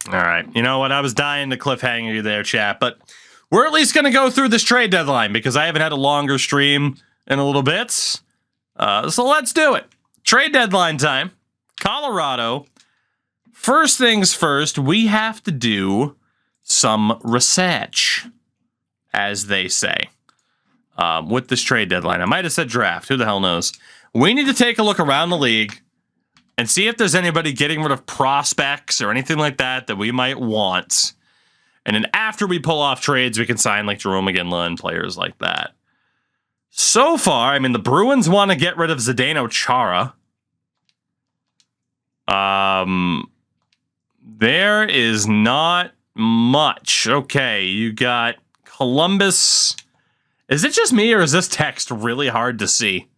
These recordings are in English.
All right. You know what? I was dying to cliffhanger you there, chat, but we're at least going to go through this trade deadline because I haven't had a longer stream in a little bit. So let's do it. Trade deadline time. Colorado. First things first, we have to do some research, as they say, with this trade deadline. I might have said draft. Who the hell knows? We need to take a look around the league and see if there's anybody getting rid of prospects or anything like that that we might want. And then after we pull off trades, we can sign like Jerome McGinley and players like that. So far, I mean, the Bruins want to get rid of Zdeno Chara. There is not much. Okay, you got Columbus. Is it just me or is this text really hard to see?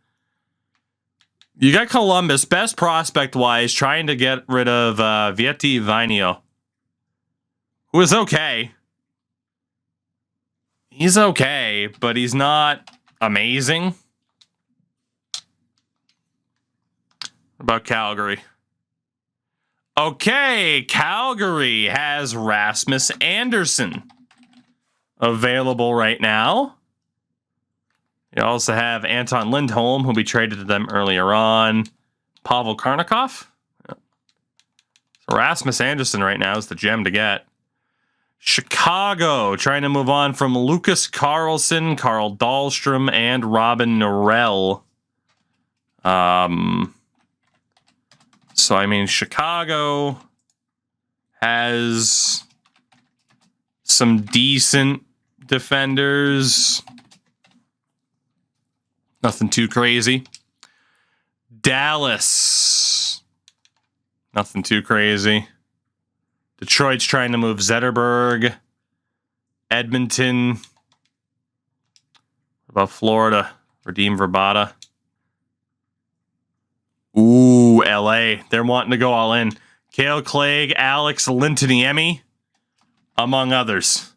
You got Columbus, best prospect-wise, trying to get rid of Vieti Vainio, who is okay. He's okay, but he's not amazing. What about Calgary? Okay, Calgary has Rasmus Anderson available right now. You also have Anton Lindholm, who'll be traded to them earlier on. Pavel Karnikov. Yep. So Rasmus Anderson right now is the gem to get. Chicago trying to move on from Lucas Carlson, Carl Dahlstrom, and Robin Norrell. So, I mean, Chicago has some decent defenders. Nothing too crazy. Dallas. Nothing too crazy. Detroit's trying to move Zetterberg. Edmonton. What about Florida? Redeem Verbata. Ooh, LA. They're wanting to go all in. Cale Clegg, Alex Lintoniemi, among others.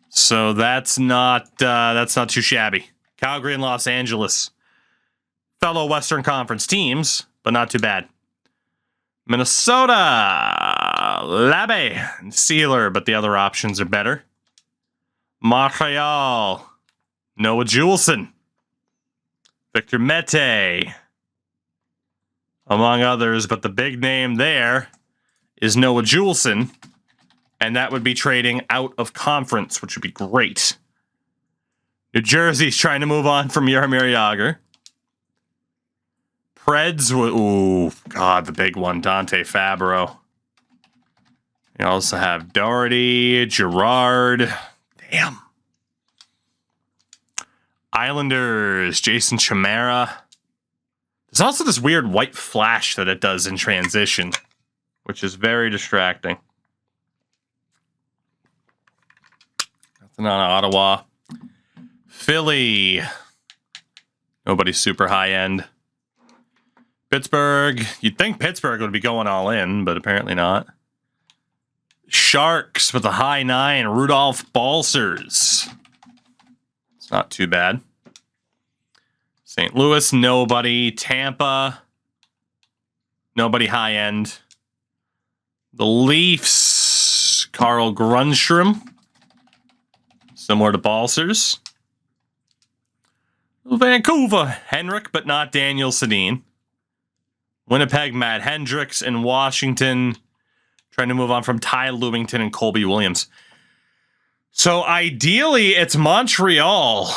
So that's not too shabby. Calgary and Los Angeles. Fellow Western Conference teams, but not too bad. Minnesota, Labbe and Sealer, but the other options are better. Montreal, Noah Juleson, Victor Mete, among others, but the big name there is Noah Juleson, and that would be trading out of conference, which would be great. New Jersey's trying to move on from Jaromir Jagr. Preds, ooh, God, the big one, Dante Fabro. You also have Doherty, Girard. Damn. Islanders, Jason Chimera. There's also this weird white flash that it does in transition, which is very distracting. Nothing on Ottawa. Philly. Nobody super high end. Pittsburgh. You'd think Pittsburgh would be going all in, but apparently not. Sharks with a high 9. Rudolph Balsers. It's not too bad. St. Louis, nobody. Tampa, nobody high end. The Leafs, Carl Grundstrom. Similar to Balsers. Vancouver, Henrik, but not Daniel Sedin. Winnipeg, Matt Hendricks. In Washington, trying to move on from Ty Lewington and Colby Williams. So ideally, it's Montreal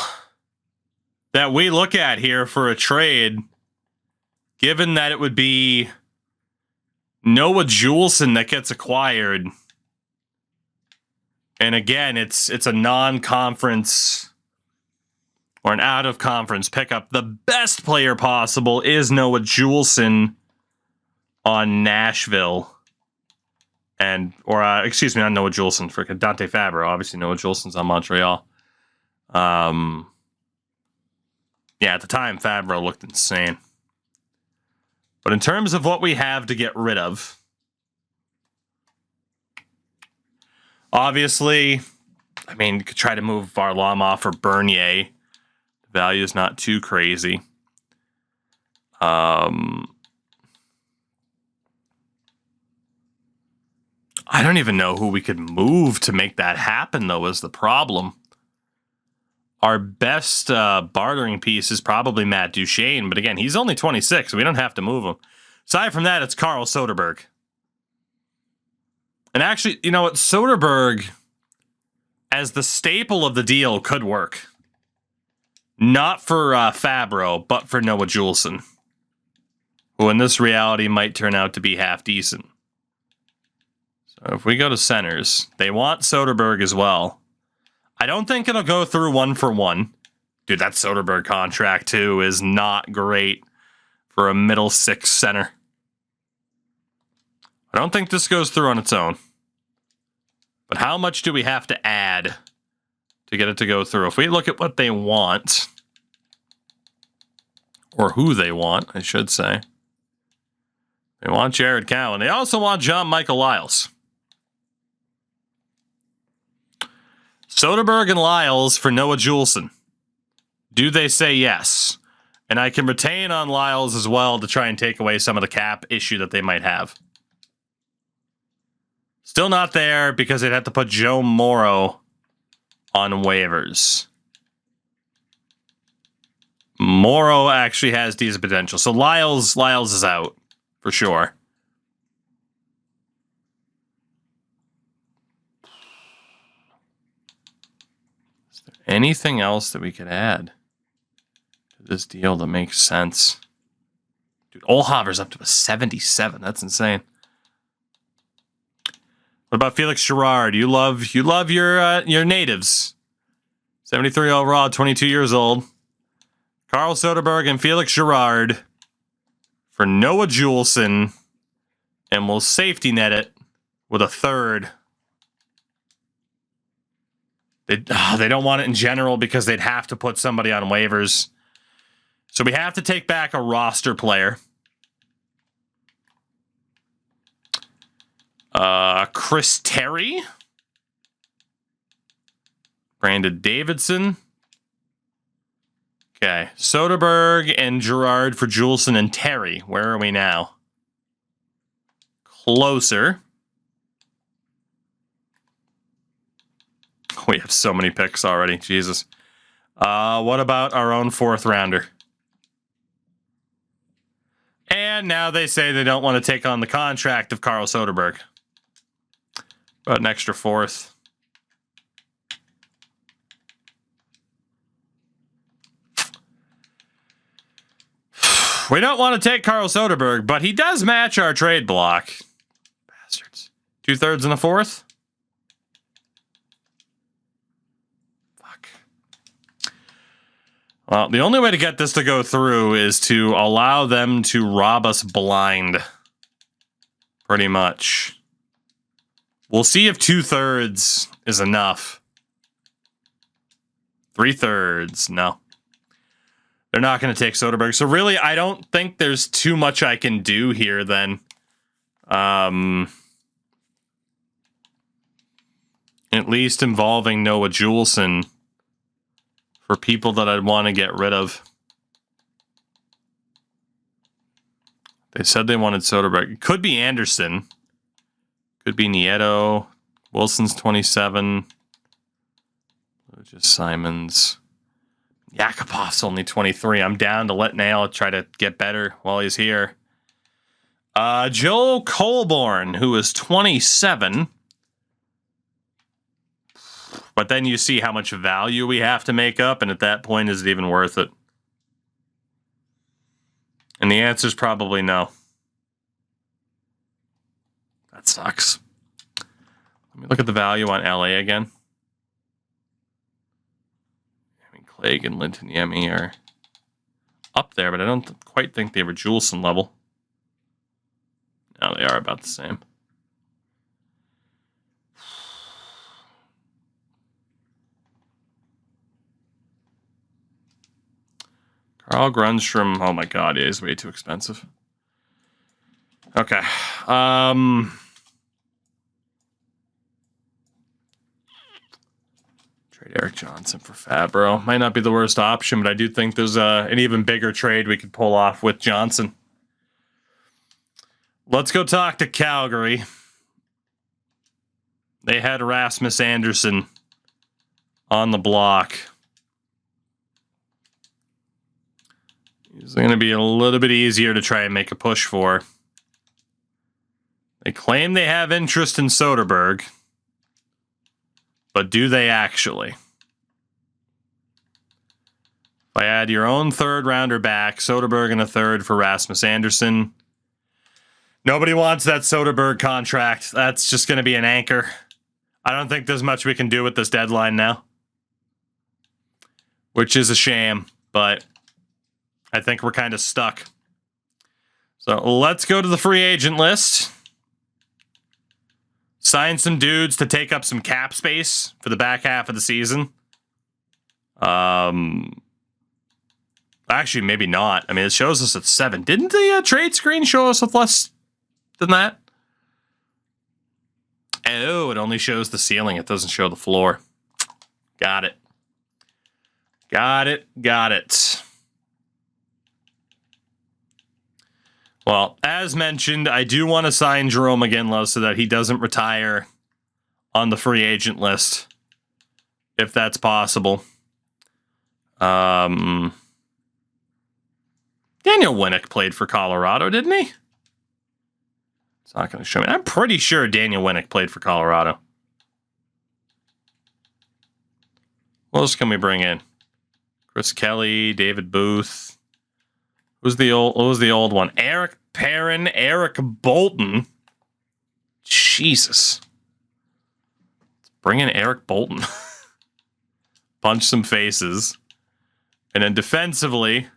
that we look at here for a trade, given that it would be Noah Juleson that gets acquired. And again, it's a non-conference or an out-of-conference pickup. The best player possible is Noah Juleson on Nashville. Excuse me, not Noah Juleson, freaking Dante Fabro. Obviously, Noah Juleson's on Montreal. Yeah, at the time, Fabro looked insane. But in terms of what we have to get rid of, obviously, I mean, you could try to move Varlamov or Bernier. The value is not too crazy. I don't even know who we could move to make that happen, though, is the problem. Our best bartering piece is probably Matt Duchene, but again, he's only 26, so we don't have to move him. Aside from that, it's Carl Soderberg. And actually, you know what? Soderberg, as the staple of the deal, could work. Not for Fabro, but for Noah Juleson, who in this reality might turn out to be half decent. So if we go to centers, they want Soderberg as well. I don't think it'll go through 1-for-1. Dude, that Soderberg contract, too, is not great for a middle six center. I don't think this goes through on its own. But how much do we have to add to get it to go through? If we look at what they want, or who they want, I should say. They want Jared Cowan. They also want John Michael Lyles. Soderberg and Lyles for Noah Juleson. Do they say yes? And I can retain on Lyles as well to try and take away some of the cap issue that they might have. Still not there because they'd have to put Joe Morrow on waivers. Morrow actually has decent potential. So Lyles is out for sure. Anything else that we could add to this deal that makes sense? Dude, Olhaver's up to a 77. That's insane. What about Felix Girard? You love your natives. 73 overall, 22 years old. Carl Soderberg and Felix Girard for Noah Juleson, and we'll safety net it with a third. They don't want it in general because they'd have to put somebody on waivers. So we have to take back a roster player. Chris Terry. Brandon Davidson. Okay. Soderberg and Girard for Juleson and Terry. Where are we now? Closer. We have so many picks already. Jesus. What about our own fourth rounder? And now they say they don't want to take on the contract of Carl Soderberg. About an extra fourth. We don't want to take Carl Soderberg, but he does match our trade block. Bastards. 2/3 and a fourth? Well, the only way to get this to go through is to allow them to rob us blind. Pretty much. We'll see if 2/3 is enough. 3/3, no. They're not going to take Soderberg. So really, I don't think there's too much I can do here then. At least involving Noah Juleson. For people that I'd want to get rid of. They said they wanted Soderberg. It could be Anderson. Could be Nieto. Wilson's 27. Just Simons. Yakupov's only 23. I'm down to let Nail try to get better while he's here. Joe Colborne, who is 27. But then you see how much value we have to make up, and at that point, is it even worth it? And the answer is probably no. That sucks. Let me look at the value on LA again. I mean, Clegg and Linton Yemi are up there, but I don't quite think they were Juleson level. No, they are about the same. Carl Grundstrom, oh my god, he is way too expensive. Okay. Trade Eric Johnson for Fabro. Might not be the worst option, but I do think there's an even bigger trade we could pull off with Johnson. Let's go talk to Calgary. they had Rasmus Anderson on the block. He's going to be a little bit easier to try and make a push for. They claim they have interest in Soderberg, but do they actually? If I add your own third rounder back, Soderberg and a third for Rasmus Anderson. Nobody wants that Soderberg contract. That's just going to be an anchor. I don't think there's much we can do with this deadline now, which is a shame, but I think we're kind of stuck. So let's go to the free agent list. Sign some dudes to take up some cap space for the back half of the season. Actually, maybe not. I mean, it shows us at 7. Didn't the trade screen show us with less than that? Oh, it only shows the ceiling. It doesn't show the floor. Got it. Got it. Well, as mentioned, I do want to sign Jerome Iginla so that he doesn't retire on the free agent list, if that's possible. Daniel Winnick played for Colorado, didn't he? It's not going to show me. I'm pretty sure Daniel Winnick played for Colorado. What else can we bring in? Chris Kelly, David Booth. What was the old one? Eric Perrin, Eric Bolton. Jesus. Let's bring in Eric Bolton. Punch some faces. And then defensively,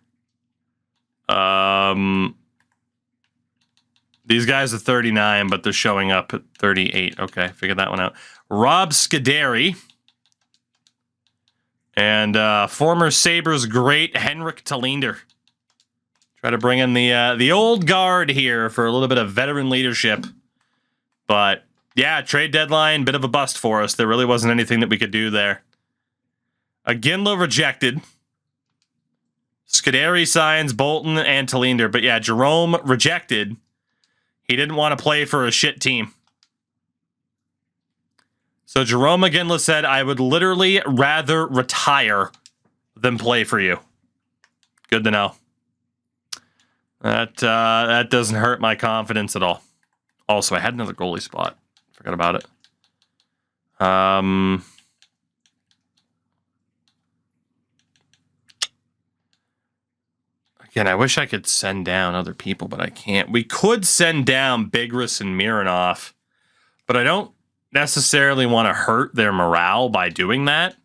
these guys are 39, but they're showing up at 38. Okay, figured that one out. Rob Scuderi. And former Sabres great Henrik Tallinder. Try to bring in the old guard here for a little bit of veteran leadership. But, yeah, trade deadline, bit of a bust for us. There really wasn't anything that we could do there. Iginla rejected. Scuderi signs Bolton and Tallinder. But, yeah, Jerome rejected. He didn't want to play for a shit team. So Jerome Iginla said, I would literally rather retire than play for you. Good to know. That doesn't hurt my confidence at all. Also, I had another goalie spot. Forgot about it. Again, I wish I could send down other people, but I can't. We could send down Bigris and Mironov, but I don't necessarily want to hurt their morale by doing that.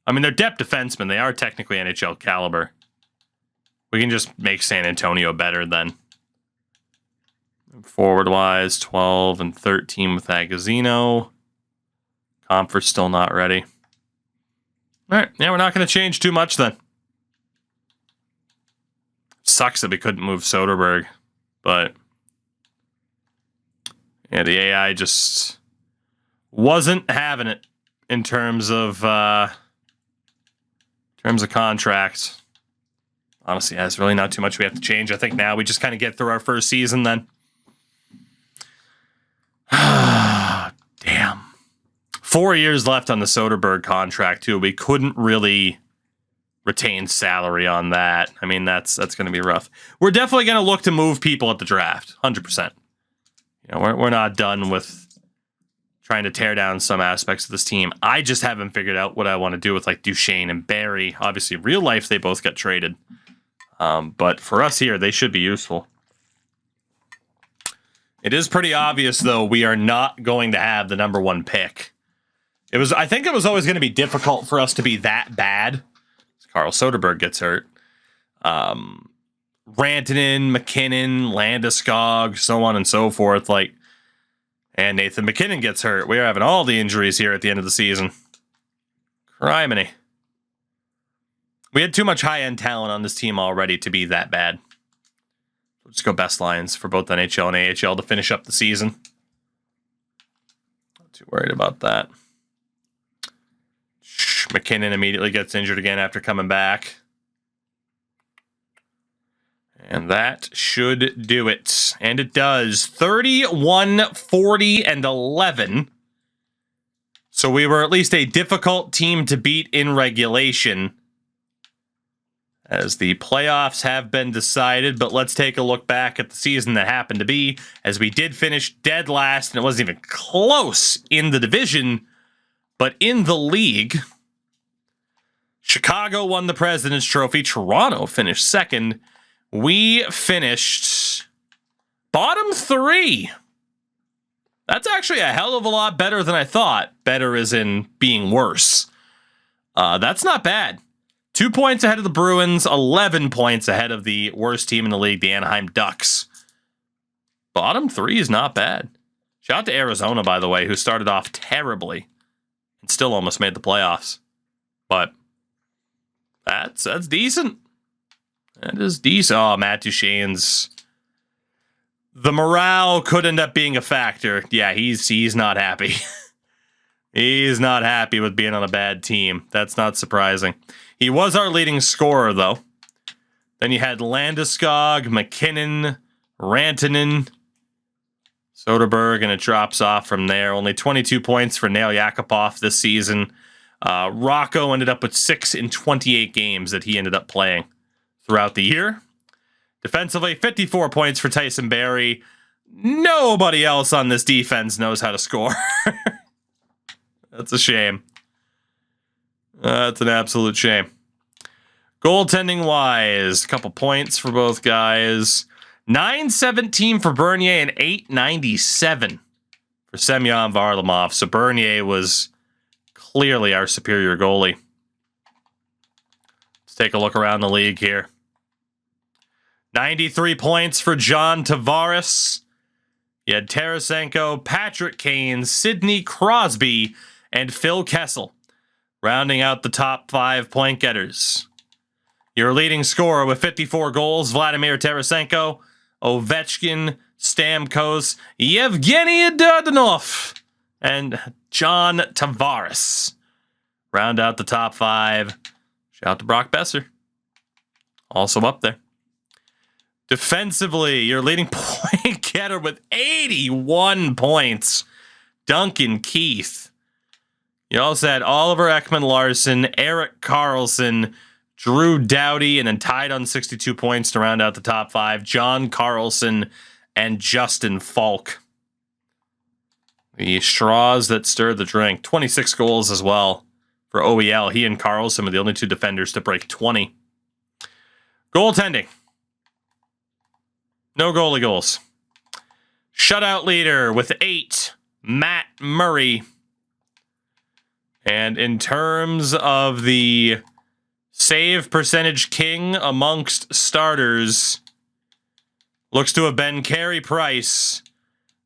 I mean, they're depth defensemen. They are technically NHL caliber. We can just make San Antonio better then. Forward-wise, 12 and 13 with Agazino. Comfort's still not ready. All right, yeah, we're not going to change too much then. Sucks that we couldn't move Soderberg, but yeah, the AI just wasn't having it in terms of contracts. Honestly, there's really not too much we have to change. I think now we just kind of get through our first season then. Damn. 4 years left on the Soderberg contract, too. We couldn't really retain salary on that. I mean, that's going to be rough. We're definitely going to look to move people at the draft, 100%. You know, we're not done with trying to tear down some aspects of this team. I just haven't figured out what I want to do with like Duchesne and Barry. Obviously, real life, they both got traded. But for us here, they should be useful. It is pretty obvious, though, we are not going to have the number 1 pick. I think it was always going to be difficult for us to be that bad. Carl Soderberg gets hurt. Rantanen, McKinnon, Landeskog, so on and so forth. And Nathan McKinnon gets hurt. We are having all the injuries here at the end of the season. Criminy. We had too much high-end talent on this team already to be that bad. We'll just go best lines for both NHL and AHL to finish up the season. Not too worried about that. McKinnon immediately gets injured again after coming back. And that should do it. And it does. 31, 40, and 11 So we were at least a difficult team to beat in regulation, as the playoffs have been decided. But let's take a look back at the season that happened to be, as we did finish dead last, and it wasn't even close in the division, but in the league. Chicago won the President's Trophy. Toronto finished second. We finished bottom 3. That's actually a hell of a lot better than I thought. Better as in being worse. That's not bad. 2 points ahead of the Bruins, 11 points ahead of the worst team in the league, the Anaheim Ducks. Bottom 3 is not bad. Shout out to Arizona, by the way, who started off terribly and still almost made the playoffs. But that's decent. That is decent. Oh, Matt Duchene's... The morale could end up being a factor. Yeah, he's not happy. He's not happy with being on a bad team. That's not surprising. He was our leading scorer, though. Then you had Landeskog, McKinnon, Rantanen, Soderberg, and it drops off from there. Only 22 points for Nail Yakupov this season. Rocco ended up with 6 in 28 games that he ended up playing throughout the year. Defensively, 54 points for Tyson Barrie. Nobody else on this defense knows how to score. That's a shame. That's an absolute shame. Goaltending-wise, a couple points for both guys. 917 for Bernier and 897 for Semyon Varlamov. So Bernier was clearly our superior goalie. Let's take a look around the league here. 93 points for John Tavares. You had Tarasenko, Patrick Kane, Sidney Crosby, and Phil Kessel, rounding out the top 5 point getters. Your leading scorer with 54 goals, Vladimir Tarasenko, Ovechkin, Stamkos, Yevgeny Dadonov, and John Tavares. Round out the top 5. Shout out to Brock Besser. Also up there. Defensively, your leading point getter with 81 points, Duncan Keith. You also had Oliver Ekman-Larsson, Erik Karlsson, Drew Doughty, and then tied on 62 points to round out the top 5, John Carlson and Justin Falk. The straws that stirred the drink. 26 goals as well for OEL. He and Carlson were the only 2 defenders to break 20. Goaltending. No goalie goals. Shutout leader with 8, Matt Murray. And in terms of the save percentage king amongst starters, looks to have been Carey Price,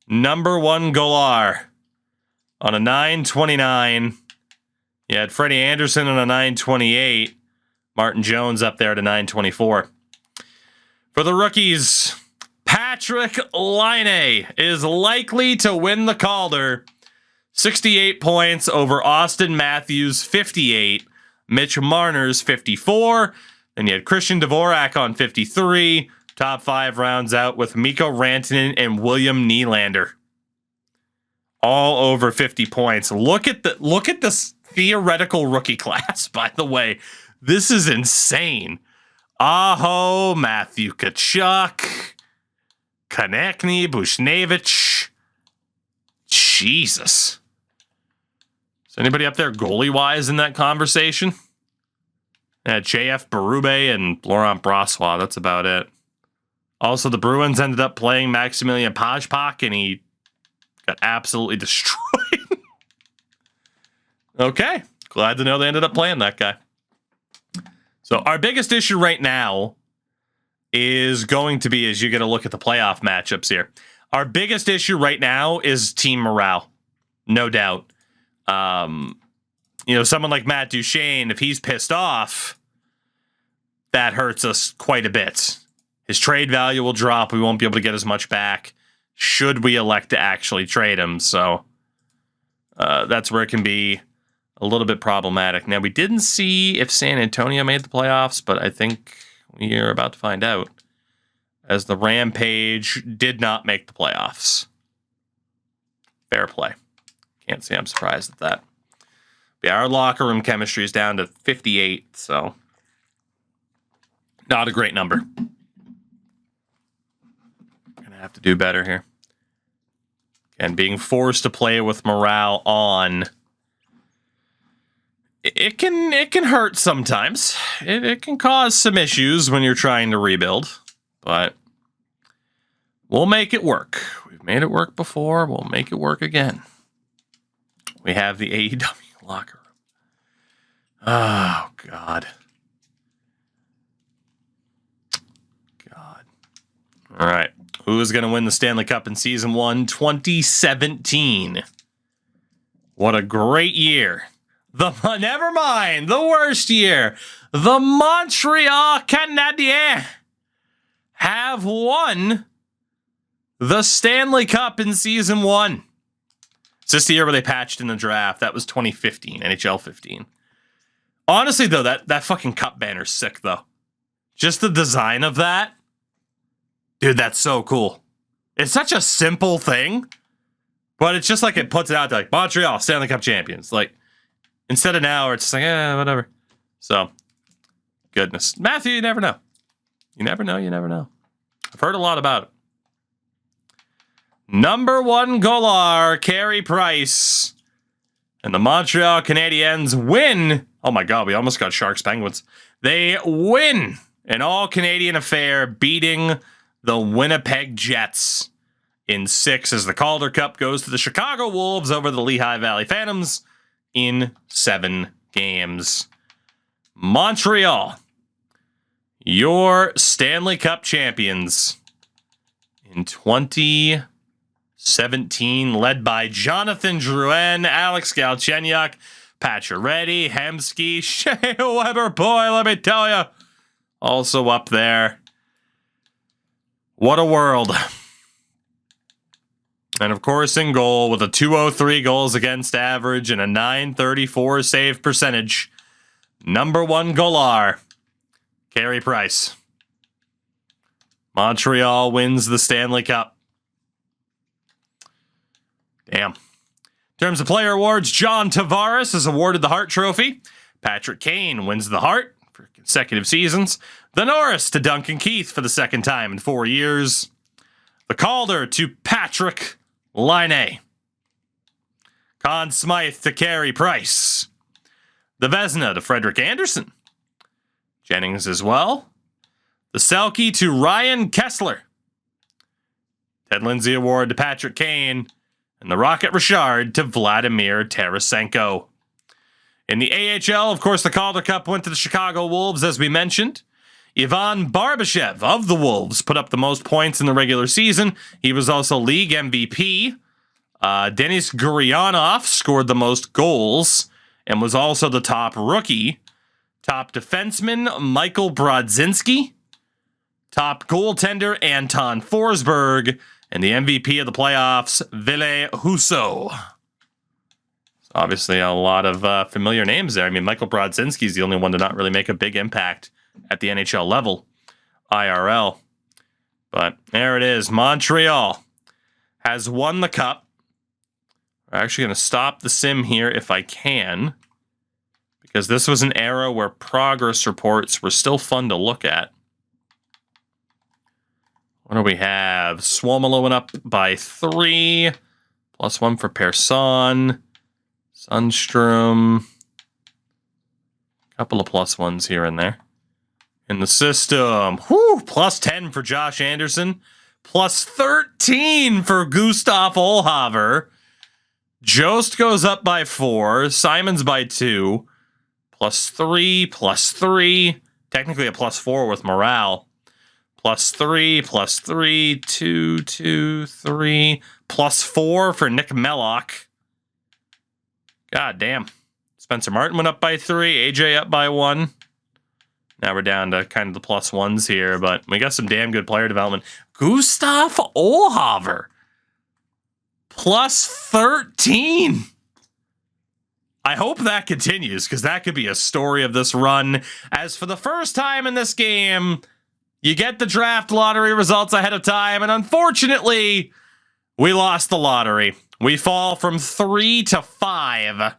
number 1 goaler on a 929. You had Freddie Anderson on a 928. Martin Jones up there at a 924. For the rookies, Patrick Laine is likely to win the Calder. 68 points over Austin Matthews, 58. Mitch Marner's 54. Then you had Christian Dvorak on 53. Top 5 rounds out with Mikko Rantanen and William Nylander. All over 50 points. Look at this theoretical rookie class, by the way. This is insane. Aho, Matthew Tkachuk, Konechny, Buchnevich. Jesus. Is anybody up there goalie-wise in that conversation? JF Berube and Laurent Brossois. That's about it. Also, the Bruins ended up playing Maximilian Pajpak, and he got absolutely destroyed. Okay. Glad to know they ended up playing that guy. So our biggest issue right now is going to be, as you get a look at the playoff matchups here, our biggest issue right now is team morale. No doubt. Someone like Matt Duchene, if he's pissed off, that hurts us quite a bit. His trade value will drop. We won't be able to get as much back should we elect to actually trade him. So that's where it can be a little bit problematic. Now, we didn't see if San Antonio made the playoffs, but I think we are about to find out, as the Rampage did not make the playoffs. Fair play. Can't say I'm surprised at that. Yeah, our locker room chemistry is down to 58, so not a great number. Gonna have to do better here. And being forced to play with morale on, it can hurt sometimes. It can cause some issues when you're trying to rebuild, but we'll make it work. We've made it work before. We'll make it work again. We have the AEW locker room. Oh, God. All right. Who is going to win the Stanley Cup in Season 1, 2017? What a great year. Never mind, the worst year. The Montreal Canadiens have won the Stanley Cup in Season 1. It's just the year where they patched in the draft. That was 2015, NHL 15. Honestly, though, that fucking cup banner's sick, though. Just the design of that. Dude, that's so cool. It's such a simple thing, but it's just like it puts it out there, like, Montreal, Stanley Cup champions. Like, instead of now, it's just like, whatever. So, goodness. Matthew, you never know. You never know, you never know. I've heard a lot about it. Number 1 goaler, Carey Price. And the Montreal Canadiens win. Oh my God, we almost got Sharks Penguins. They win an all-Canadian affair, beating the Winnipeg Jets in 6 as the Calder Cup goes to the Chicago Wolves over the Lehigh Valley Phantoms in 7 games. Montreal, your Stanley Cup champions in 2017, led by Jonathan Drouin, Alex Galchenyuk, Pacioretty, Hemsky, Shea Weber, boy, let me tell you, also up there. What a world. And of course, in goal, with a 203 goals against average and a 934 save percentage, number 1 goaler, Carey Price. Montreal wins the Stanley Cup. Damn. In terms of player awards, John Tavares is awarded the Hart Trophy. Patrick Kane wins the Hart for consecutive seasons. The Norris to Duncan Keith for the 2nd time in 4 years. The Calder to Patrick Laine. Conn Smythe to Carey Price. The Vezina to Frederick Anderson. Jennings as well. The Selke to Ryan Kessler. Ted Lindsay Award to Patrick Kane. And the Rocket Richard to Vladimir Tarasenko. In the AHL, of course, the Calder Cup went to the Chicago Wolves, as we mentioned. Ivan Barbashev of the Wolves put up the most points in the regular season. He was also league MVP. Denis Gurianov scored the most goals and was also the top rookie. Top defenseman, Michael Brodzinski. Top goaltender, Anton Forsberg. And the MVP of the playoffs, Ville Husso. So obviously a lot of familiar names there. I mean, Michael Brodzinski is the only one to not really make a big impact at the NHL level, IRL. But there it is. Montreal has won the cup. We're actually going to stop the sim here if I can, because this was an era where progress reports were still fun to look at. What do we have? Suomela went up by 3. +1 for Persson. Sundstrom. Couple of +1s here and there. In the system, +10 for Josh Anderson. +13 for Gustav Olhaver. Jost goes up by 4. Simons by 2. +3, +3. Technically a +4 with morale. +3, +3, 2, 2, 3. +4 for Nick Mellock. God damn. Spencer Martin went up by 3. AJ up by 1. Now we're down to kind of the +1s here, but we got some damn good player development. Gustav Olhaver. +13. I hope that continues, because that could be a story of this run. As for the first time in this game, you get the draft lottery results ahead of time, and unfortunately, we lost the lottery. We fall from 3 to 5.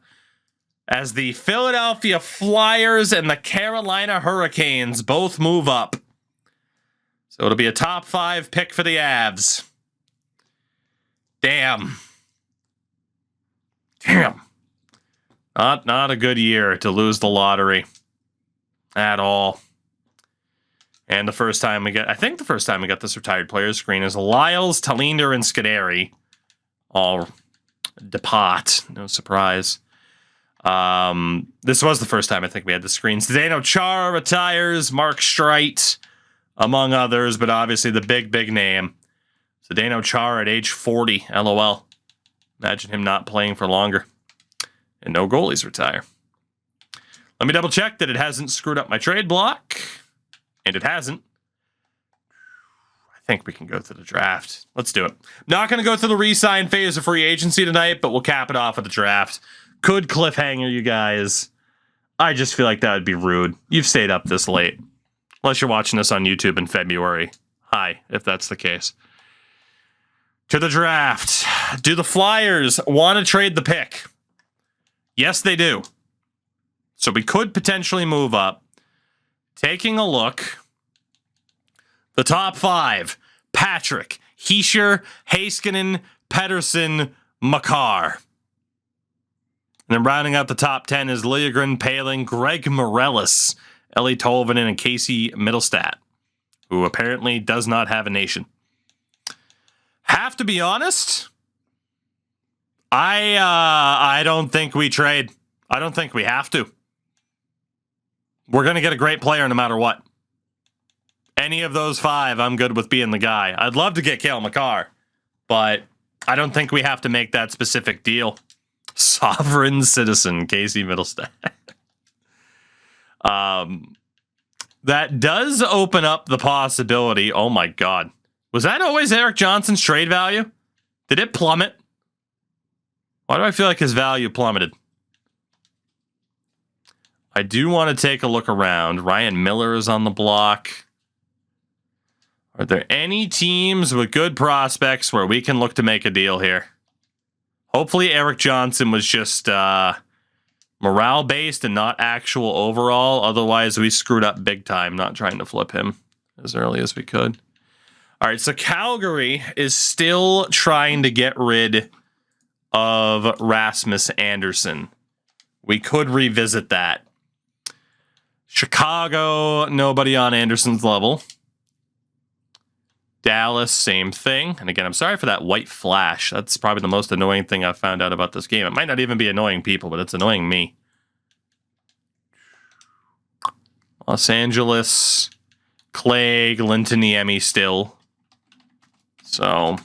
as the Philadelphia Flyers and the Carolina Hurricanes both move up. So it'll be a top 5 pick for the Avs. Damn. Not a good year to lose the lottery at all. And the first time we got this retired player screen is Lyles, Tallinder, and Scuderi. All depart. No surprise. This was the first time I think we had the screens. Zdeno Chara retires, Mark Streit, among others, but obviously the big name. Zdeno Chara at age 40, LOL. Imagine him not playing for longer. And no goalies retire. Let me double check that it hasn't screwed up my trade block. And it hasn't. I think we can go through the draft. Let's do it. Not going to go through the re-sign phase of free agency tonight, but we'll cap it off with the draft. Could cliffhanger you guys. I just feel like that would be rude. You've stayed up this late. Unless you're watching this on YouTube in February. Hi, if that's the case. To the draft. Do the Flyers want to trade the pick? Yes, they do. So we could potentially move up. Taking a look. The top 5. Patrick, Hischier, Heiskanen, Pettersson, Makar. And then rounding out the top 10 is Liljegren, Paling, Greg Morellis, Eli Tolvanen, and Casey Middlestat, who apparently does not have a nation. Have to be honest, I don't think we trade. I don't think we have to. We're going to get a great player no matter what. Any of those 5, I'm good with being the guy. I'd love to get Cale Makar, but I don't think we have to make that specific deal. Sovereign citizen, Casey Middlestat. That does open up the possibility. Oh my God. Was that always Eric Johnson's trade value? Did it plummet? Why do I feel like his value plummeted? I do want to take a look around. Ryan Miller is on the block. Are there any teams with good prospects where we can look to make a deal here? Hopefully Eric Johnson was just morale-based and not actual overall. Otherwise, we screwed up big time not trying to flip him as early as we could. All right, so Calgary is still trying to get rid of Rasmus Anderson. We could revisit that. Chicago, nobody on Anderson's level. Dallas, same thing. And again, I'm sorry for that white flash. That's probably the most annoying thing I've found out about this game. It might not even be annoying people, but it's annoying me. Los Angeles, Clegg, Lintoniemi still. So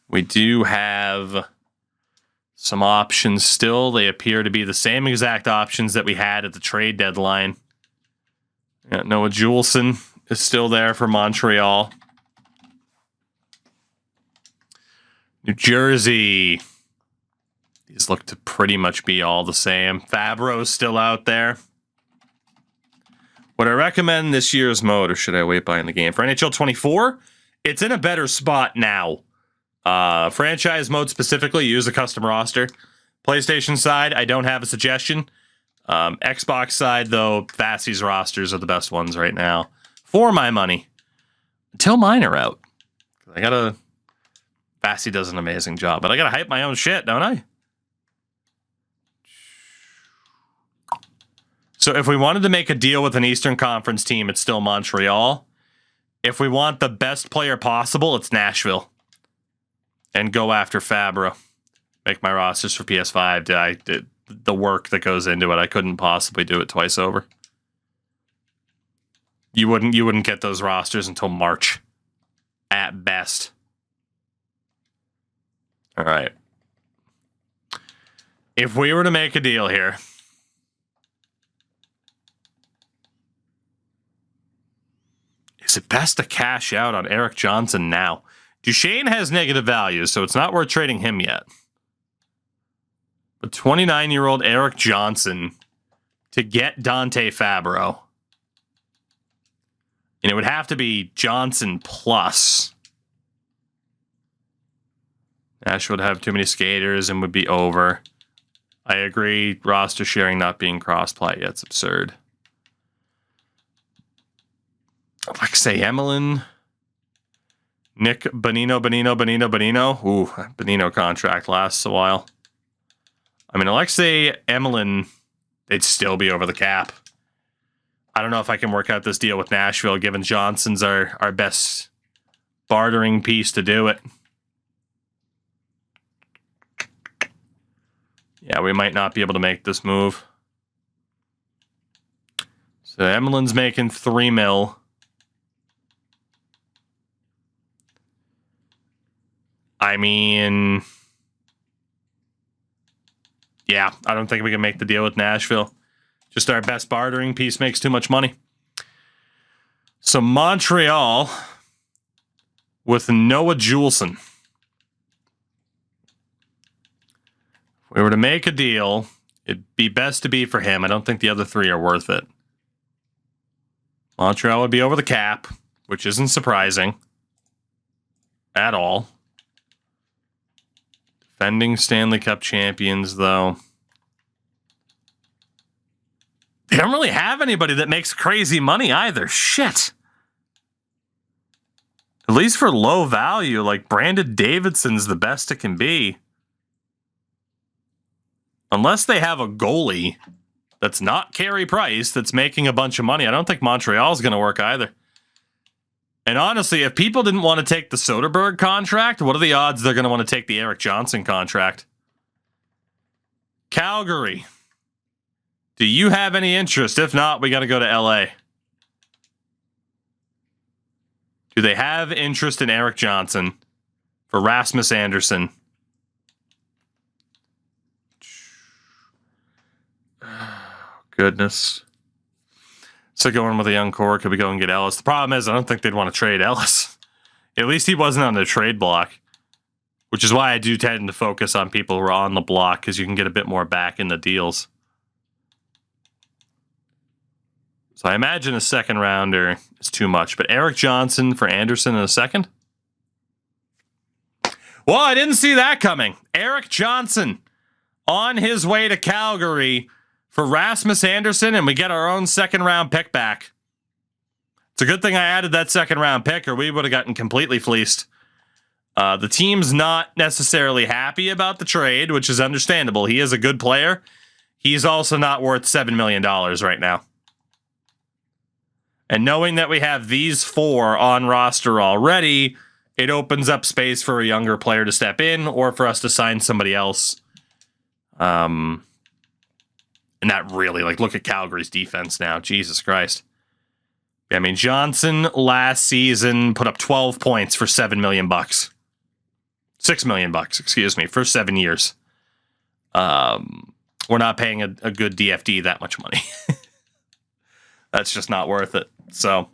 we do have some options still. They appear to be the same exact options that we had at the trade deadline. Yeah, Noah Juleson is still there for Montreal. New Jersey. These look to pretty much be all the same. Fabro's still out there. Would I recommend this year's mode, or should I wait behind the game? For NHL 24, it's in a better spot now. Franchise mode specifically, use a custom roster. PlayStation side, I don't have a suggestion. Xbox side, though, Fassie's rosters are the best ones right now. For my money. Until mine are out. Fassie does an amazing job, but I gotta hype my own shit, don't I? So if we wanted to make a deal with an Eastern Conference team, it's still Montreal. If we want the best player possible, it's Nashville. And go after Fabro. Make my rosters for PS5. The work that goes into it, I couldn't possibly do it twice over. You wouldn't get those rosters until March. At best. All right. If we were to make a deal here, is it best to cash out on Eric Johnson now? Duchesne has negative values, so it's not worth trading him yet. But 29-year-old Eric Johnson to get Dante Fabro. And it would have to be Johnson plus. Nashville would have too many skaters and would be over. I agree. Roster sharing not being cross-play. Yeah, it's absurd. Alexei Emelin. Nick Bonino. Ooh, Bonino contract lasts a while. I mean, Alexei Emelin, they'd still be over the cap. I don't know if I can work out this deal with Nashville, given Johnson's our best bartering piece to do it. Yeah, we might not be able to make this move. So Emelin's making $3 million. I mean, yeah, I don't think we can make the deal with Nashville. Just our best bartering piece makes too much money. So Montreal with Noah Juleson. If we were to make a deal, it'd be best to be for him. I don't think the other three are worth it. Montreal would be over the cap, which isn't surprising at all. Defending Stanley Cup champions, though. They don't really have anybody that makes crazy money either. Shit. At least for low value, like Brandon Davidson's the best it can be. Unless they have a goalie that's not Carey Price that's making a bunch of money, I don't think Montreal's going to work either. And honestly, if people didn't want to take the Soderberg contract, what are the odds they're going to want to take the Erik Johnson contract? Calgary. Do you have any interest? If not, we got to go to LA. Do they have interest in Erik Johnson for Rasmus Andersson? Goodness. So going with a young core, could we go and get Ellis? The problem is I don't think they'd want to trade Ellis. At least he wasn't on the trade block, which is why I do tend to focus on people who are on the block, because you can get a bit more back in the deals. So I imagine a second rounder is too much, but Erik Johnson for Andersson in a second? Well, I didn't see that coming. Erik Johnson on his way to Calgary for Rasmus Andersson, and we get our own second round pick back. It's a good thing I added that second round pick, or we would have gotten completely fleeced. The team's not necessarily happy about the trade, which is understandable. He is a good player. He's also not worth $7 million right now. And knowing that we have these four on roster already, it opens up space for a younger player to step in or for us to sign somebody else. And that really, like, look at Calgary's defense now. Jesus Christ. I mean, Johnson last season put up 12 points for $7 million. $6 million, excuse me, for 7 years. We're not paying a good DFD that much money. That's just not worth it. So,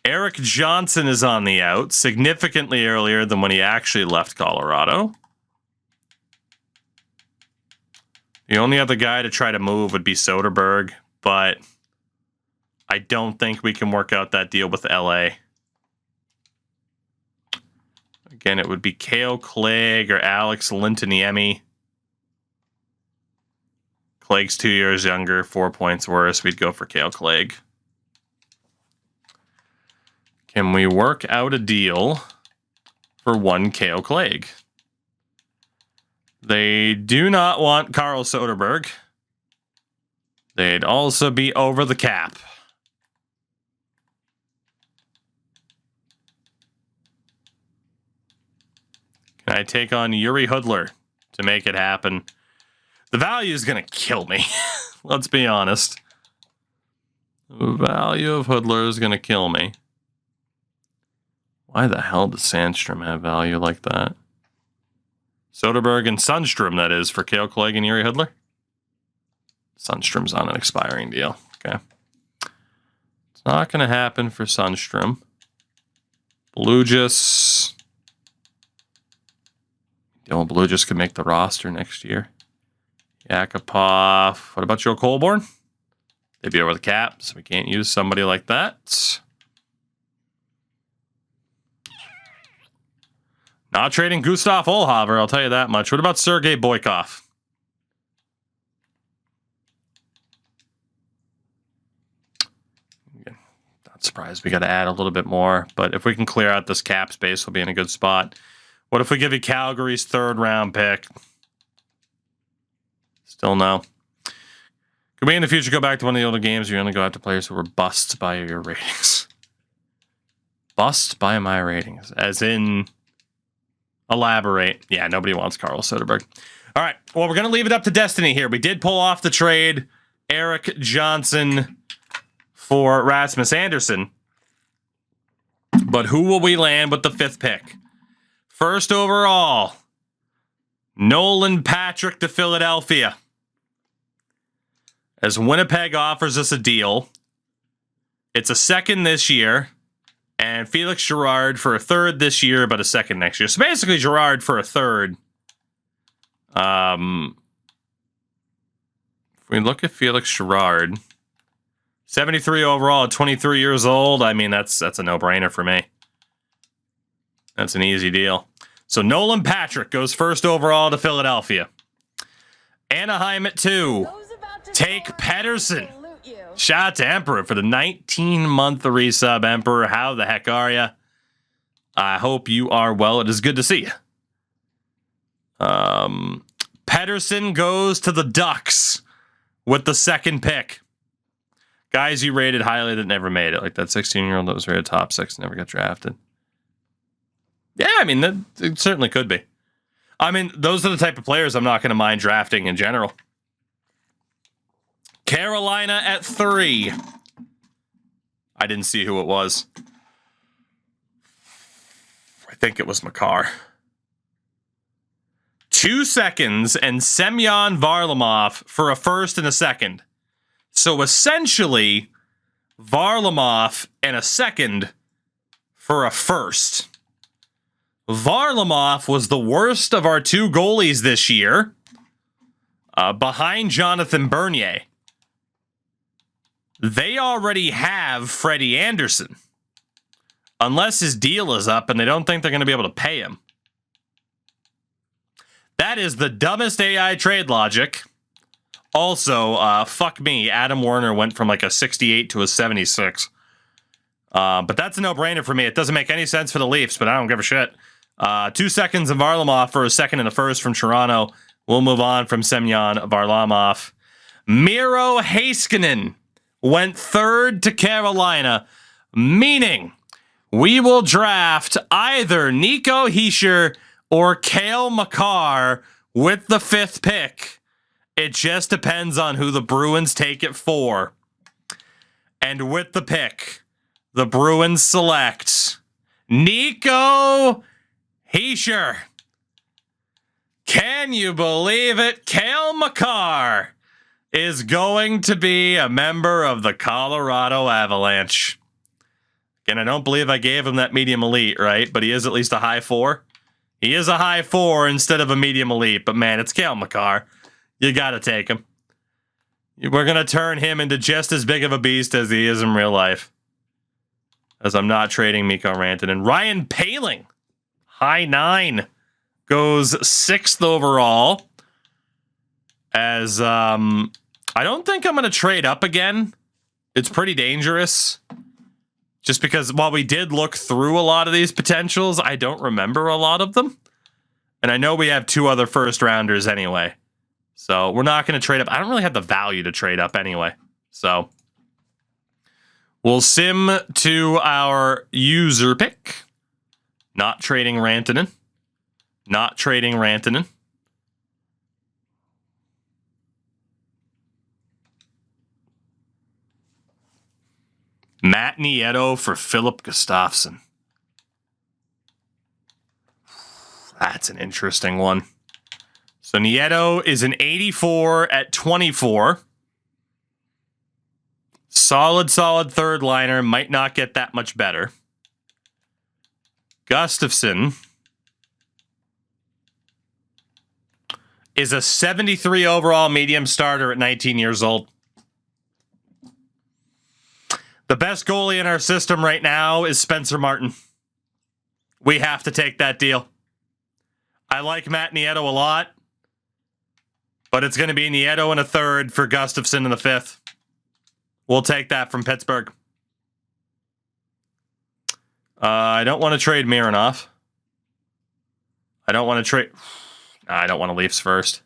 Erik Johnson is on the out significantly earlier than when he actually left Colorado. The only other guy to try to move would be Soderberg, but I don't think we can work out that deal with LA. Again, it would be Cale Clegg or Alex Lintoniemi. Clegg's 2 years younger, 4 points worse. We'd go for Cale Clegg. Can we work out a deal for one Cale Clegg? They do not want Carl Soderberg. They'd also be over the cap. Can I take on Yuri Hudler to make it happen? The value is going to kill me. Let's be honest. The value of Hudler is going to kill me. Why the hell does Sandstrom have value like that? Soderberg and Sundstrom, that is, for Cale Clegg and Yuri Hudler. Sundstrom's on an expiring deal. Okay. It's not going to happen for Sundstrom. Blugis. Dylan Blugis could make the roster next year. Yakupov. What about Joe Colborne? They'd be over the cap, so we can't use somebody like that. Not trading Gustav Olhaver, I'll tell you that much. What about Sergei Boykov? Surprised we got to add a little bit more. But if we can clear out this cap space, we'll be in a good spot. What if we give you Calgary's 3rd round pick? Still no. Can we in the future go back to one of the older games? You're going to go after players who were busts by your ratings. Bust by my ratings. As in, elaborate. Yeah, nobody wants Carl Soderberg. All right. Well, we're going to leave it up to destiny here. We did pull off the trade. Eric Johnson for Rasmus Anderson. But who will we land with the 5th pick? First overall, Nolan Patrick to Philadelphia. As Winnipeg offers us a deal, it's a 2nd this year, and Felix Girard for a 3rd this year, but a 2nd next year. So basically, Girard for a 3rd. If we look at Felix Girard, 73 overall, 23 years old. I mean, that's a no-brainer for me. That's an easy deal. So Nolan Patrick goes first overall to Philadelphia. Anaheim at 2. Take Pedersen. Shout out to Emperor for the 19-month resub. Emperor, how the heck are you? I hope you are well. It is good to see you. Pedersen goes to the Ducks with the 2nd pick. Guys you rated highly that never made it. Like that 16-year-old that was rated top 6 never got drafted. Yeah, I mean, that it certainly could be. I mean, those are the type of players I'm not going to mind drafting in general. Carolina at 3. I didn't see who it was. I think it was Makar. 2 seconds and Semyon Varlamov for a 1st and a 2nd. So essentially, Varlamov and a 2nd for a 1st. Varlamov was the worst of our 2 goalies this year, behind Jonathan Bernier. They already have Freddie Anderson. Unless his deal is up and they don't think they're going to be able to pay him. That is the dumbest AI trade logic. Also, fuck me, Adam Werner went from like a 68 to a 76. But that's a no-brainer for me. It doesn't make any sense for the Leafs, but I don't give a shit. 2 seconds of Varlamov for a 2nd and a 1st from Toronto. We'll move on from Semyon Varlamov. Miro Heiskanen went 3rd to Carolina, meaning we will draft either Nico Hischier or Cale Makar with the 5th pick. It just depends on who the Bruins take it for. And with the pick, the Bruins select Nico Hischier. Can you believe it? Cale Makar is going to be a member of the Colorado Avalanche. Again, I don't believe I gave him that medium elite, right? But he is at least a high 4. He is a high 4 instead of a medium elite. But man, it's Cale Makar. You got to take him. We're going to turn him into just as big of a beast as he is in real life. As I'm not trading Mikko Rantanen. Ryan Poehling, high 9, goes 6th overall. As I don't think I'm going to trade up again. It's pretty dangerous. Just because while we did look through a lot of these potentials, I don't remember a lot of them. And I know we have 2 other 1st rounders anyway. So we're not going to trade up. I don't really have the value to trade up anyway. So we'll sim to our user pick. Not trading Rantanen. Not trading Rantanen. Matt Nieto for Philip Gustafsson. That's an interesting one. So Nieto is an 84 at 24. Solid 3rd liner. Might not get that much better. Gustafsson is a 73 overall medium starter at 19 years old. The best goalie in our system right now is Spencer Martin. We have to take that deal. I like Matt Nieto a lot, but it's going to be Nieto in a 3rd for Gustafsson in the 5th. We'll take that from Pittsburgh. I don't want to trade Mironov. I don't want to trade... I don't want to Leafs first.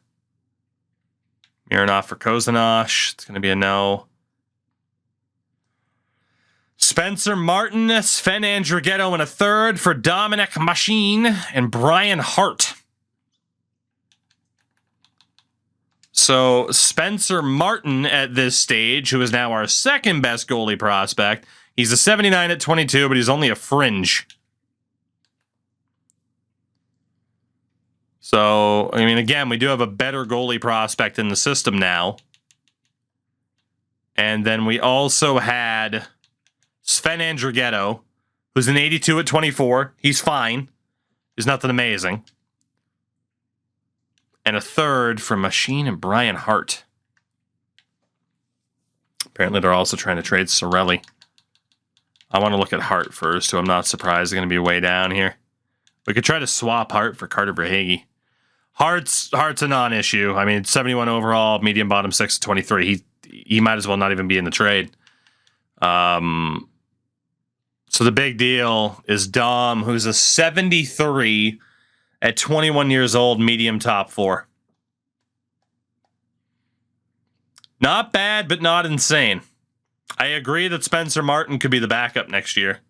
Mironov for Kozanosh. It's going to be a no. Spencer Martin, Sven Andrighetto in a third for Dominic Machine and Brian Hart. So Spencer Martin at this stage, who is now our second best goalie prospect. He's a 79 at 22, but he's only a fringe. So, I mean, again, we do have a better goalie prospect in the system now. And then we also had Sven Andrighetto, who's an 82 at 24. He's fine. He's nothing amazing. And a third from Machine and Brian Hart. Apparently, they're also trying to trade Sorelli. I want to look at Hart first, who I'm not surprised is going to be way down here. We could try to swap Hart for Carter Verhaeghe. Hart's a non-issue. I mean, 71 overall, medium bottom 6 to 23. He might as well not even be in the trade. So the big deal is Dom, who's a 73 at 21 years old, medium top 4. Not bad, but not insane. I agree that Spencer Martin could be the backup next year.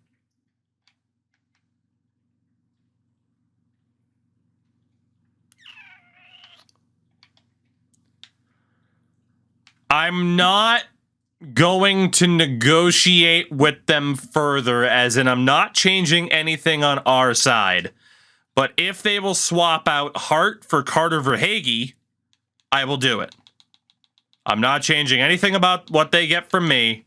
I'm not going to negotiate with them further, as in I'm not changing anything on our side. But if they will swap out Hart for Carter Verhaeghe, I will do it. I'm not changing anything about what they get from me.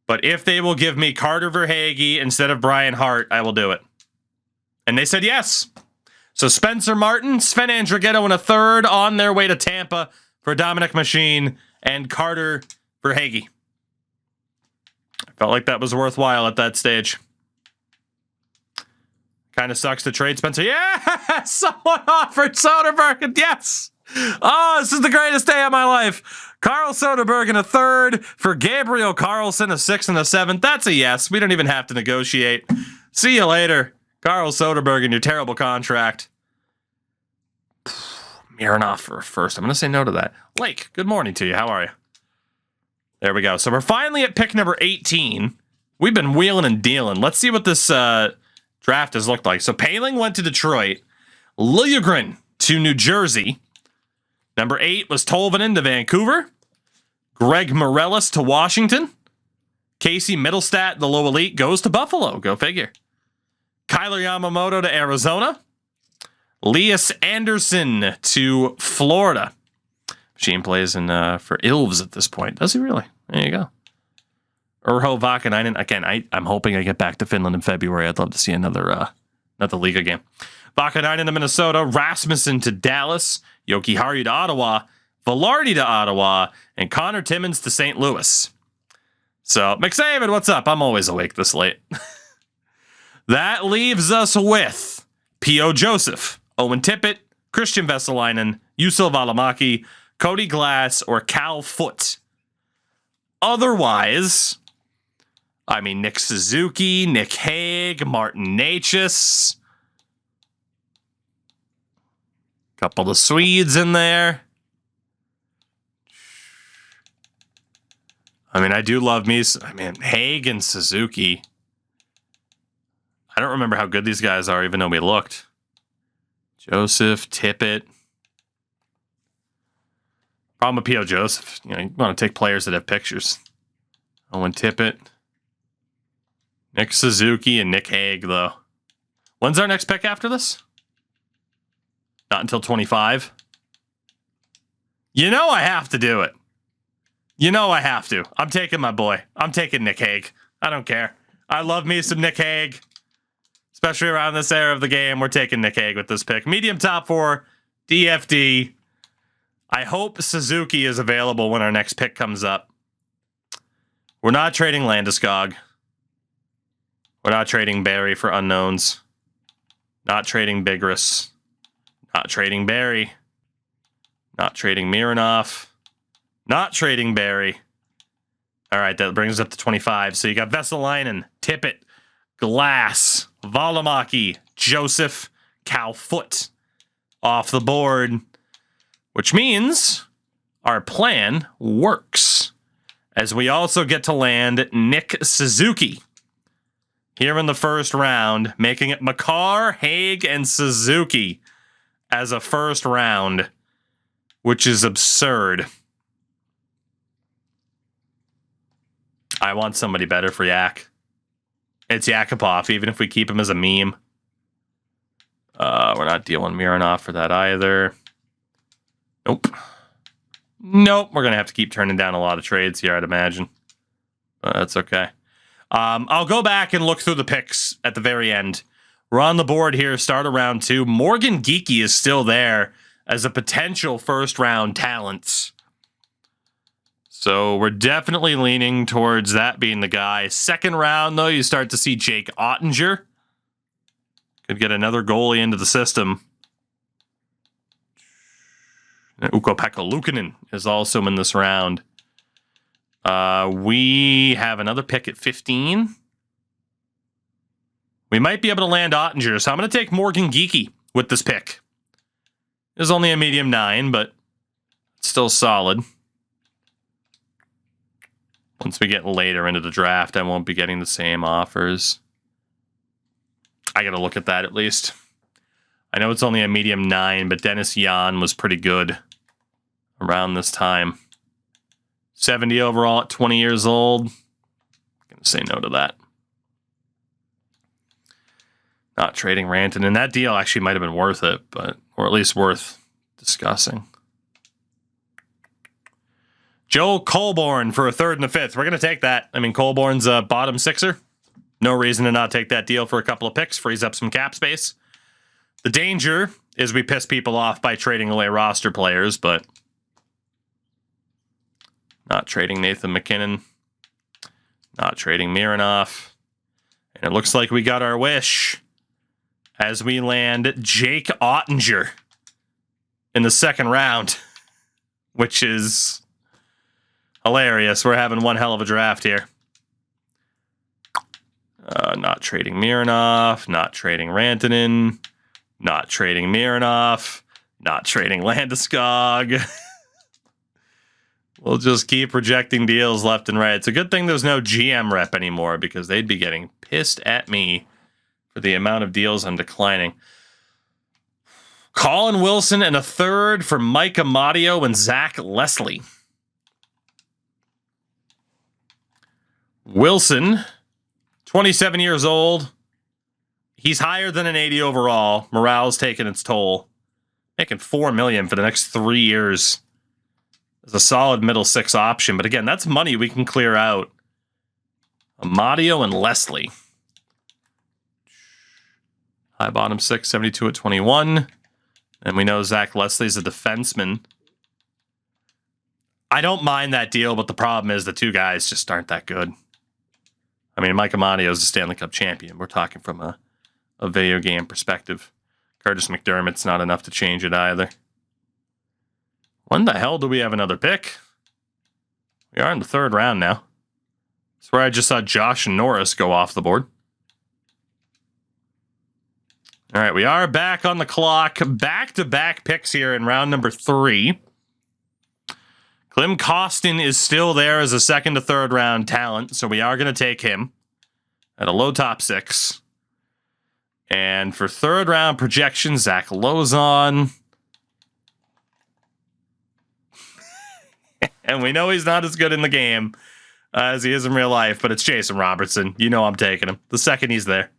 But if they will give me Carter Verhaeghe instead of Brian Hart, I will do it. And they said yes. So Spencer Martin, Sven Andrighetto in a third on their way to Tampa for Dominic Machine and Carter Verhaeghe. I felt like that was worthwhile at that stage. Kind of sucks to trade Spencer. Yeah, someone offered Soderberg. Yes. Oh, this is the greatest day of my life. Carl Soderberg in a third for Gabriel Carlson, a 6 and a 7. That's a yes. We don't even have to negotiate. See you later, Carl Soderberg, and your terrible contract. Mironov for a first. I'm going to say no to that. Blake, good morning to you. How are you? There we go. So we're finally at pick number 18. We've been wheeling and dealing. Let's see what this draft has looked like. So Paling went to Detroit. Liljegren to New Jersey. Number 8 was Tolvanen to Vancouver. Greg Morellis to Washington. Casey Middlestat, the low elite, goes to Buffalo. Go figure. Kyler Yamamoto to Arizona. Lias Anderson to Florida. Machine plays in for Ilves at this point. Does he really? There you go. Urho Vakanainen. Again, I'm hoping I get back to Finland in February. I'd love to see another Liga game. Vakanainen to Minnesota. Rasmussen to Dallas. Yoki Haru to Ottawa. Velarde to Ottawa. And Connor Timmins to St. Louis. So, McSaven, what's up? I'm always awake this late. That leaves us with P.O. Joseph, Owen Tippett, Christian Vesalainen, Juuso Valimaki, Cody Glass, or Cal Foote. Otherwise, I mean, Nick Suzuki, Nick Hague, Martin Necas. Couple of Swedes in there. I mean, I do love me. I mean, Hague and Suzuki. I don't remember how good these guys are, even though we looked. Joseph, Tippett. Problem with P.O. Joseph. You want to take players that have pictures. Owen Tippett. Nick Suzuki and Nick Hague, though. When's our next pick after this? Not until 25. You know I have to do it. You know I have to. I'm taking my boy. I'm taking Nick Hague. I don't care. I love me some Nick Hague. Especially around this era of the game. We're taking Nick Hague with this pick. Medium top 4. DFD. I hope Suzuki is available when our next pick comes up. We're not trading Landeskog. We're not trading Barry for unknowns. Not trading Bigris. Not trading Barry. Not trading Mironov. Not trading Barry. All right, that brings us up to 25. So you got Vesalainen, Tippett, Glass, Valimaki, Joseph, Calfoot off the board, which means our plan works, as we also get to land Nick Suzuki here in the first round, making it Makar, Haig, and Suzuki as a first round, which is absurd. I want somebody better for Yak. It's Yakupov, even if we keep him as a meme. We're not dealing Mironov for that either. Nope. Nope. We're going to have to keep turning down a lot of trades here, I'd imagine. But that's okay. I'll go back and look through the picks at the very end. We're on the board here, start of round 2. Morgan Geekie is still there as a potential first-round talent. So we're definitely leaning towards that being the guy. Second round, though, you start to see Jake Ottinger. Could get another goalie into the system. Ukko-Pekka Luukkonen is also in this round. We have another pick at 15. We might be able to land Ottinger, so I'm going to take Morgan Geekie with this pick. It's only a medium 9, but it's still solid. Once we get later into the draft, I won't be getting the same offers. I got to look at that at least. I know it's only a medium 9, but Dennis Jan was pretty good around this time. 70 overall at 20 years old. I'm going to say no to that. Not trading Ranton. And that deal actually might have been worth it, or at least worth discussing. Joel Colborne for a 3rd and a 5th. We're going to take that. I mean, Colborne's a bottom 6er. No reason to not take that deal for a couple of picks. Frees up some cap space. The danger is we piss people off by trading away roster players, but not trading Nathan McKinnon. Not trading Mironov. And it looks like we got our wish as we land Jake Ottinger in the second round, which is hilarious. We're having one hell of a draft here. Not trading Mironov, not trading Rantanen, not trading Mironov, not trading Landeskog. We'll just keep rejecting deals left and right. It's a good thing there's no GM rep anymore, because they'd be getting pissed at me for the amount of deals I'm declining. Colin Wilson and a 3rd for Mike Amadio and Zach Leslie. Wilson, 27 years old. He's higher than an 80 overall. Morale's taking its toll. Making $4 million for the next 3 years. As a solid middle 6 option. But again, that's money we can clear out. Amadio and Leslie. High bottom 6, 72 at 21. And we know Zach Leslie's a defenseman. I don't mind that deal, but the problem is the two guys just aren't that good. I mean, Mike Amadio is a Stanley Cup champion. We're talking from a video game perspective. Curtis McDermott's not enough to change it either. When the hell do we have another pick? We are in the 3rd round now. That's where I just saw Josh Norris go off the board. All right, we are back on the clock. Back-to-back picks here in round number 3. Klim Kostin is still there as a 2nd to 3rd round talent, so we are going to take him at a low top 6. And for 3rd round projection, Zach Lozon. And we know he's not as good in the game as he is in real life, but it's Jason Robertson. You know I'm taking him. The second he's there.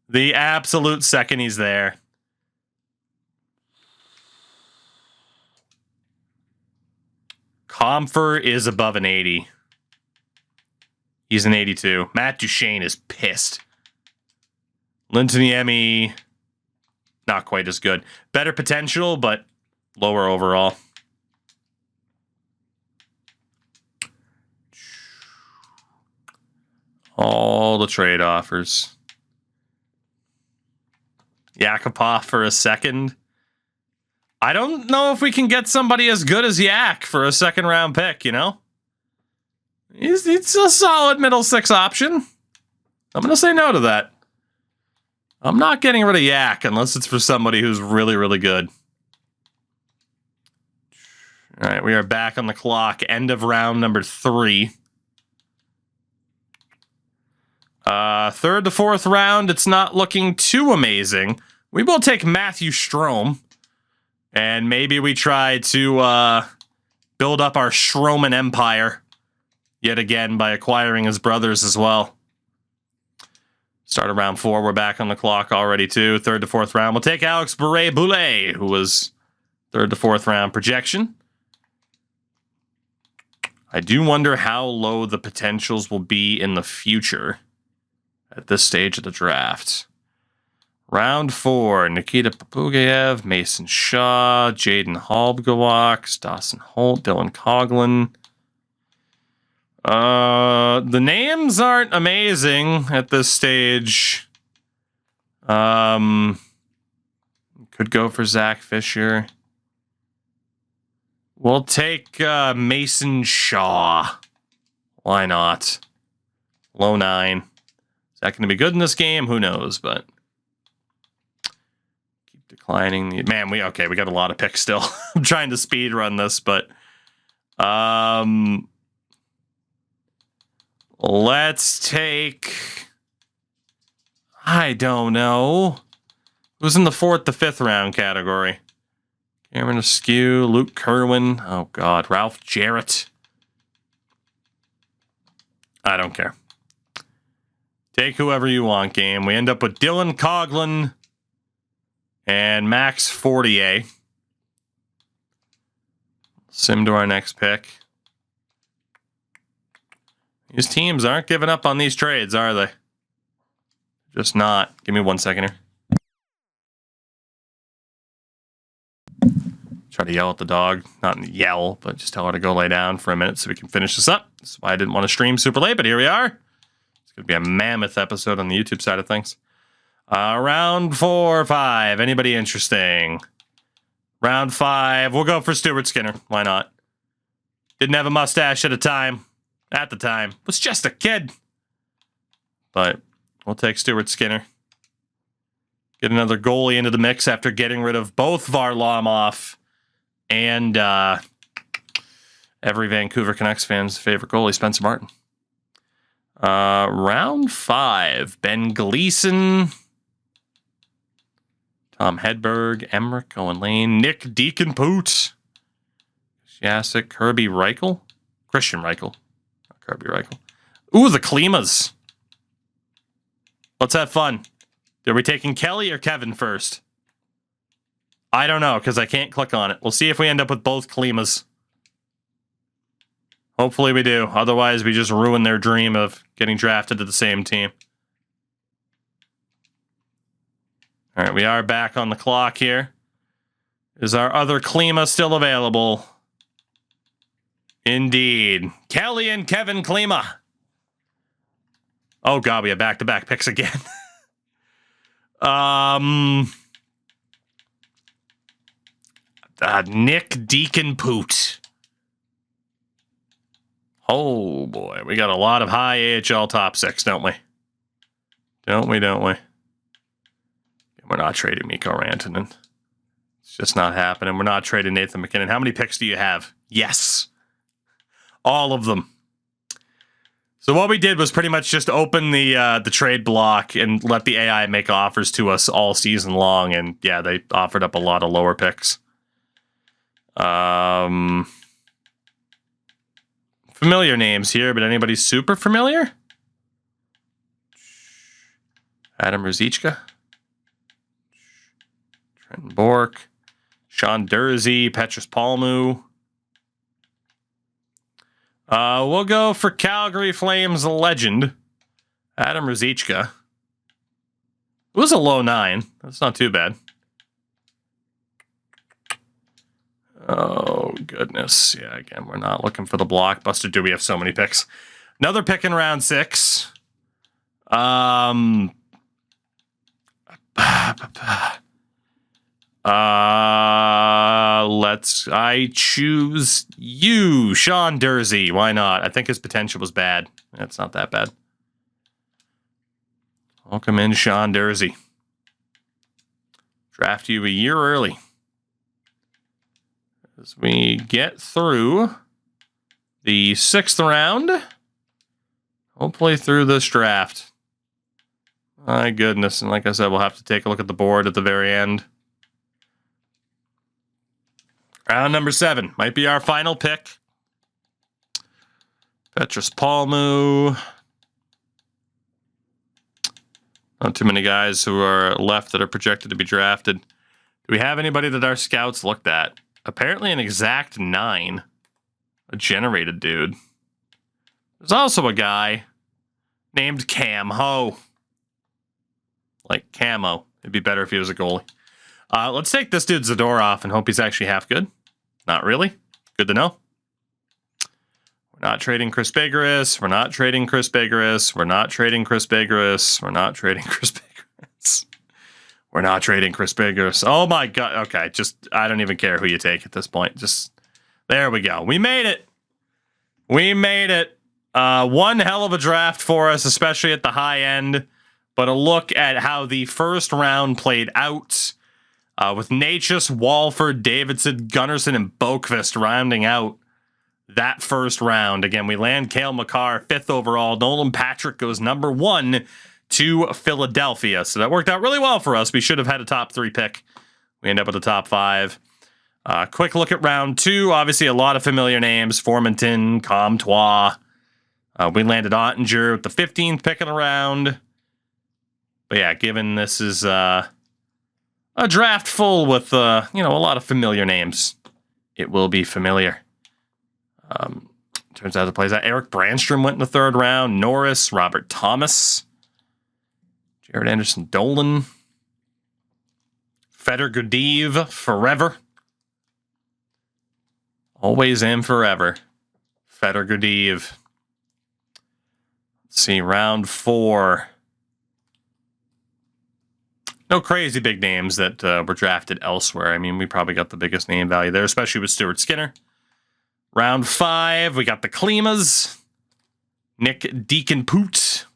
The absolute second he's there. Comfer is above an 80. He's an 82. Matt Duchene is pissed. Lintoniemi, not quite as good. Better potential, but lower overall. All the trade offers. Yakupov for a 2nd. I don't know if we can get somebody as good as Yak for a 2nd round pick, you know? It's a solid middle 6 option. I'm going to say no to that. I'm not getting rid of Yak unless it's for somebody who's really, really good. All right, we are back on the clock. End of round number 3. Third to fourth round, it's not looking too amazing. We will take Matthew Strome. And maybe we try to build up our Stroman empire yet again by acquiring his brothers as well. Start of round 4. We're back on the clock already, too. Third to fourth round. We'll take Alex Bure-Boulay, who was third to fourth round projection. I do wonder how low the potentials will be in the future at this stage of the draft. Round 4, Nikita Papugayev, Mason Shaw, Jaden Halbgewachs, Dawson Holt, Dylan Coughlin. The names aren't amazing at this stage. Could go for Zach Fisher. We'll take Mason Shaw. Why not? Low 9. Is that going to be good in this game? Who knows, but keep declining. Man, we got a lot of picks still. I'm trying to speed run this, but let's take, I don't know. Who's in the 4th to 5th round category? Cameron Askew, Luke Kerwin. Oh, God. Ralph Jarrett. I don't care. Take whoever you want, game. We end up with Dylan Coughlin and Max Fortier. Sim to our next pick. These teams aren't giving up on these trades, are they? Just not. Give me 1 second here. Try to yell at the dog. Not yell, but just tell her to go lay down for a minute so we can finish this up. That's why I didn't want to stream super late, but here we are. It's going to be a mammoth episode on the YouTube side of things. Round 4 or 5. Anybody interesting? Round 5. We'll go for Stuart Skinner. Why not? Didn't have a mustache at the time. Was just a kid. But we'll take Stuart Skinner. Get another goalie into the mix after getting rid of both Varlamov and every Vancouver Canucks fan's favorite goalie, Spencer Martin. Round 5. Ben Gleason. Tom Hedberg. Emmerich. Owen Lane. Nick Deaconpoot. Jacek. Kirby Reichel. Christian Reichel. Not Kirby Reichel. Ooh, the Klimas. Let's have fun. Are we taking Kelly or Kevin first? I don't know, because I can't click on it. We'll see if we end up with both Klimas. Hopefully we do. Otherwise, we just ruin their dream of getting drafted to the same team. All right, we are back on the clock here. Is our other Klima still available? Indeed. Kelly and Kevin Klima. Oh, God, we have back-to-back picks again. Nick Deaconpoot. Oh boy, we got a lot of high AHL top 6, don't we? Don't we? We're not trading Mikko Rantanen. It's just not happening. We're not trading Nathan McKinnon. How many picks do you have? Yes. All of them. So what we did was pretty much just open the trade block and let the AI make offers to us all season long, and yeah, they offered up a lot of lower picks. Familiar names here, but anybody super familiar? Adam Ruzicka, Trenton Bork, Sean Dursey, Petrus Palmu. We'll go for Calgary Flames legend, Adam Ruzicka. It was a low 9. That's not too bad. Oh, goodness. Yeah, again, we're not looking for the blockbuster. Do we have so many picks? Another pick in round 6. I choose you, Sean Dursey. Why not? I think his potential was bad. It's not that bad. Welcome in, Sean Dursey. Draft you a year early. As we get through the 6th round, hopefully through this draft. My goodness, and like I said, we'll have to take a look at the board at the very end. Round number 7 might be our final pick. Petrus Palmu. Not too many guys who are left that are projected to be drafted. Do we have anybody that our scouts looked at? Apparently an exact 9. A generated dude. There's also a guy named Cam Ho. Like Camo. It'd be better if he was a goalie. Let's take this dude Zadorov and hope he's actually half good. Not really. Good to know. We're not trading Chris Begris. We're not trading Chris Begris. We're not trading Chris Begris. We're not trading Chris Begris. We're not trading Chris Begris. Oh my God. Okay. I don't even care who you take at this point. There we go. We made it. We made it. One hell of a draft for us, especially at the high end. But a look at how the first round played out. With Natchez, Walford, Davidson, Gunnarsson, and Boqvist rounding out that first round. Again, we land Cale Makar 5th overall. Nolan Patrick goes number 1 to Philadelphia. So that worked out really well for us. We should have had a top 3 pick. We end up with a top 5. Quick look at round 2. Obviously, a lot of familiar names. Formenton, Comtois. We landed Ottinger with the 15th pick in the round. But yeah, given this is a draft full with a lot of familiar names, it will be familiar. Turns out it plays out. Eric Brandstrom went in the 3rd round. Norris, Robert Thomas, Jared Anderson Dolan, Fedor Gudiv, forever. Always and forever. Fedor Gudiv. Let's see, round 4. No crazy big names that were drafted elsewhere. I mean, we probably got the biggest name value there, especially with Stuart Skinner. Round 5, we got the Klimas. Nick Deacon-Poot.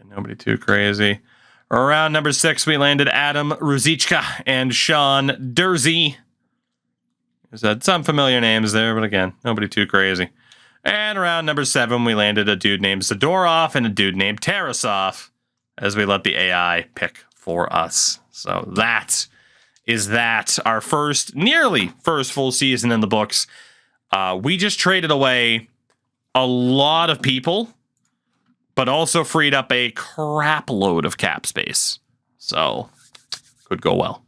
Nobody too crazy. Round number 6, we landed Adam Ruzicka and Sean Dursey. There's had some familiar names there, but again, nobody too crazy. And round number 7, we landed a dude named Zadorov and a dude named Tarasov, as we let the AI pick for us. So that is that. Our nearly first full season in the books. We just traded away a lot of people, but also freed up a crap load of cap space. So, could go well.